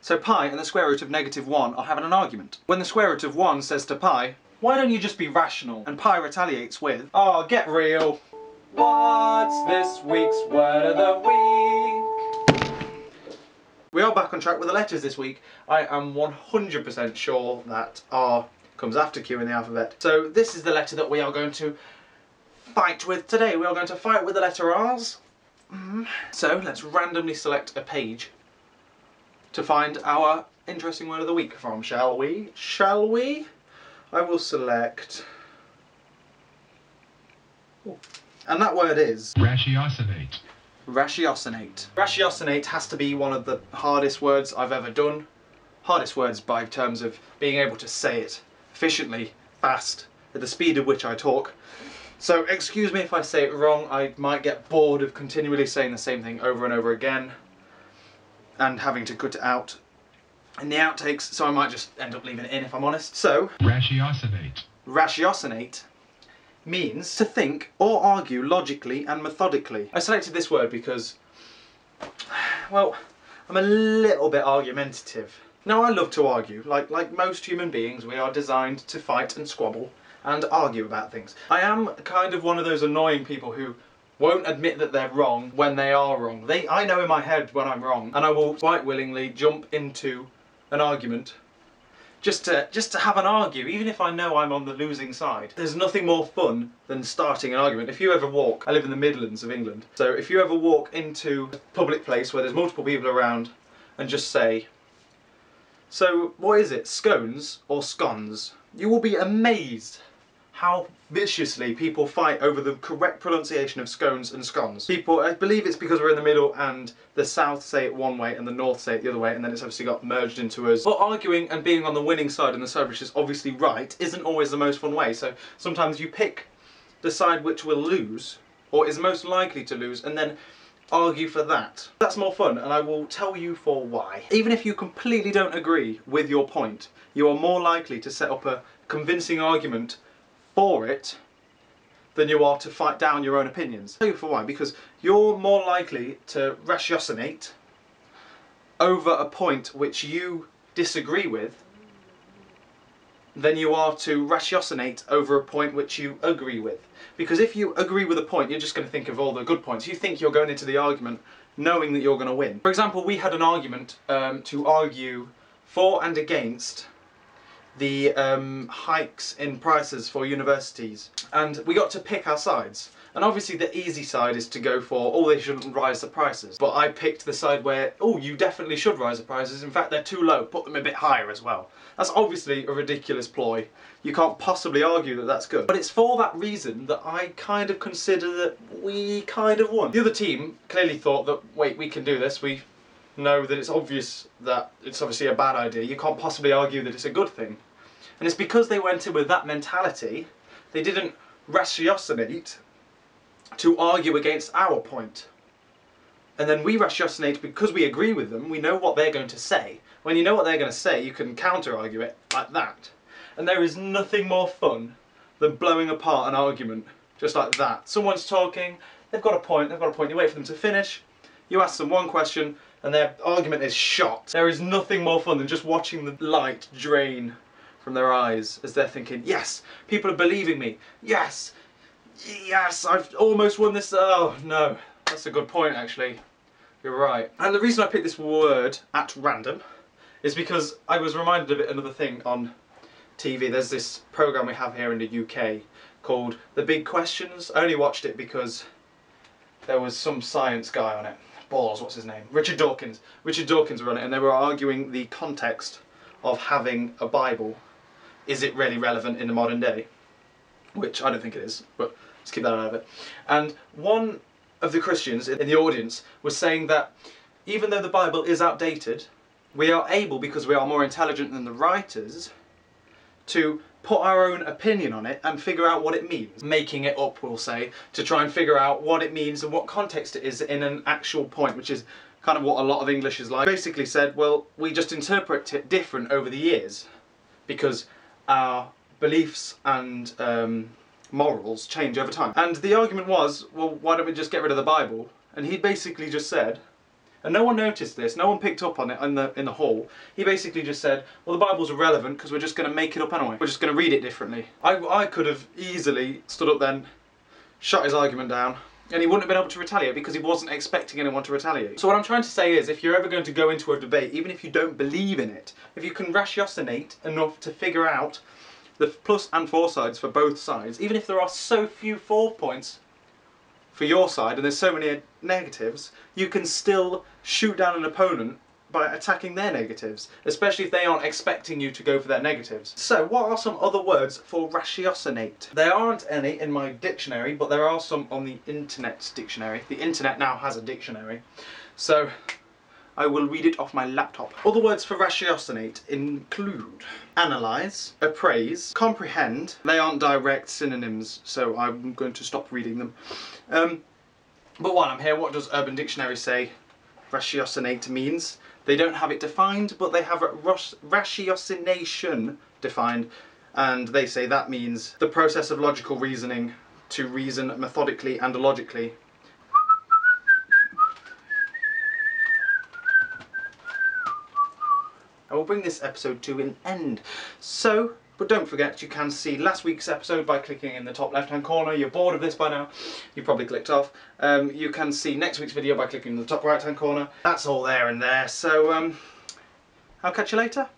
So pi and the square root of -1 are having an argument. When the square root of 1 says to pi, why don't you just be rational? And pi retaliates with, oh, get real. What's this week's word of the week? We are back on track with the letters this week. I am 100% sure that R comes after Q in the alphabet. So this is the letter that we are going to fight with today. We are going to fight with the letter R's. So let's randomly select a page to find our interesting word of the week from, shall we? Shall we? I will select... Ooh. And that word is... Ratiocinate. Ratiocinate. Ratiocinate has to be one of the hardest words I've ever done. Hardest words by terms of being able to say it efficiently, fast, at the speed at which I talk. So excuse me if I say it wrong. I might get bored of continually saying the same thing over and over again and having to cut it out in the outtakes, so I might just end up leaving it in if I'm honest. So, Ratiocinate. Ratiocinate means to think or argue logically and methodically. I selected this word because, well, I'm a little bit argumentative. Now, I love to argue. Like most human beings, we are designed to fight and squabble and argue about things. I am kind of one of those annoying people who won't admit that they're wrong when they are wrong. I know in my head when I'm wrong, and I will quite willingly jump into an argument just to have an argue, even if I know I'm on the losing side. There's nothing more fun than starting an argument. If you ever walk, I live in the Midlands of England, so if you ever walk into a public place where there's multiple people around and just say, so what is it, scones or scones? You will be amazed how viciously people fight over the correct pronunciation of scones and scones. People, I believe it's because we're in the middle and the south say it one way and the north say it the other way, and then it's obviously got merged into us. But arguing and being on the winning side and the side which is obviously right isn't always the most fun way, so sometimes you pick the side which will lose, or is most likely to lose, and then argue for that. That's more fun, and I will tell you for why. Even if you completely don't agree with your point, you are more likely to set up a convincing argument for it than you are to fight down your own opinions. I'll tell you for why. Because you're more likely to ratiocinate over a point which you disagree with than you are to ratiocinate over a point which you agree with. Because if you agree with a point, you're just going to think of all the good points. You think you're going into the argument knowing that you're going to win. For example, we had an argument to argue for and against the hikes in prices for universities, and we got to pick our sides. And obviously the easy side is to go for, oh, they shouldn't rise the prices. But I picked the side where, oh, you definitely should rise the prices. In fact, they're too low, put them a bit higher as well. That's obviously a ridiculous ploy. You can't possibly argue that that's good. But it's for that reason that I kind of consider that we kind of won. The other team clearly thought that, wait, we can do this. We know that it's obvious that it's obviously a bad idea. You can't possibly argue that it's a good thing. And it's because they went in with that mentality, they didn't ratiocinate to argue against our point. And then we ratiocinate because we agree with them, we know what they're going to say. When you know what they're going to say, you can counter-argue it like that. And there is nothing more fun than blowing apart an argument just like that. Someone's talking, they've got a point, you wait for them to finish, you ask them one question, and their argument is shot. There is nothing more fun than just watching the light drain from their eyes as they're thinking, yes, people are believing me, yes, yes, I've almost won this. Oh no, that's a good point actually, you're right. And the reason I picked this word at random is because I was reminded of it another thing on TV. There's this programme we have here in the UK called The Big Questions. I only watched it because there was some science guy on it. Balls, what's his name? Richard Dawkins. Richard Dawkins were on it, and they were arguing the context of having a Bible. Is it really relevant in the modern day? Which I don't think it is, but let's keep that out of it. And one of the Christians in the audience was saying that even though the Bible is outdated, we are able, because we are more intelligent than the writers, to put our own opinion on it and figure out what it means. Making it up, we'll say, to try and figure out what it means and what context it is in an actual point, which is kind of what a lot of English is like. Basically said, well, we just interpret it different over the years because our beliefs and morals change over time. And the argument was, well, why don't we just get rid of the Bible? And he basically just said, And no one noticed this, no one picked up on it in the hall. He basically just said, well, the Bible's irrelevant because we're just going to make it up anyway. We're just going to read it differently. I could have easily stood up then, shut his argument down, and he wouldn't have been able to retaliate because he wasn't expecting anyone to retaliate. So what I'm trying to say is, if you're ever going to go into a debate, even if you don't believe in it, if you can ratiocinate enough to figure out the plus and for sides for both sides, even if there are so few for points for your side and there's so many negatives, you can still shoot down an opponent by attacking their negatives, especially if they aren't expecting you to go for their negatives. So what are some other words for ratiocinate? There aren't any in my dictionary, but there are some on the internet's dictionary. The internet now has a dictionary, so I will read it off my laptop. Other words for ratiocinate include analyse, appraise, comprehend. They aren't direct synonyms, so I'm going to stop reading them. But while I'm here, what does Urban Dictionary say ratiocinate means? They don't have it defined, but they have ratiocination defined, and they say that means the process of logical reasoning, to reason methodically and logically. I will bring this episode to an end. So, but don't forget, you can see last week's episode by clicking in the top left hand corner. You're bored of this by now, you probably clicked off. You can see next week's video by clicking in the top right hand corner. That's all there and there, so I'll catch you later.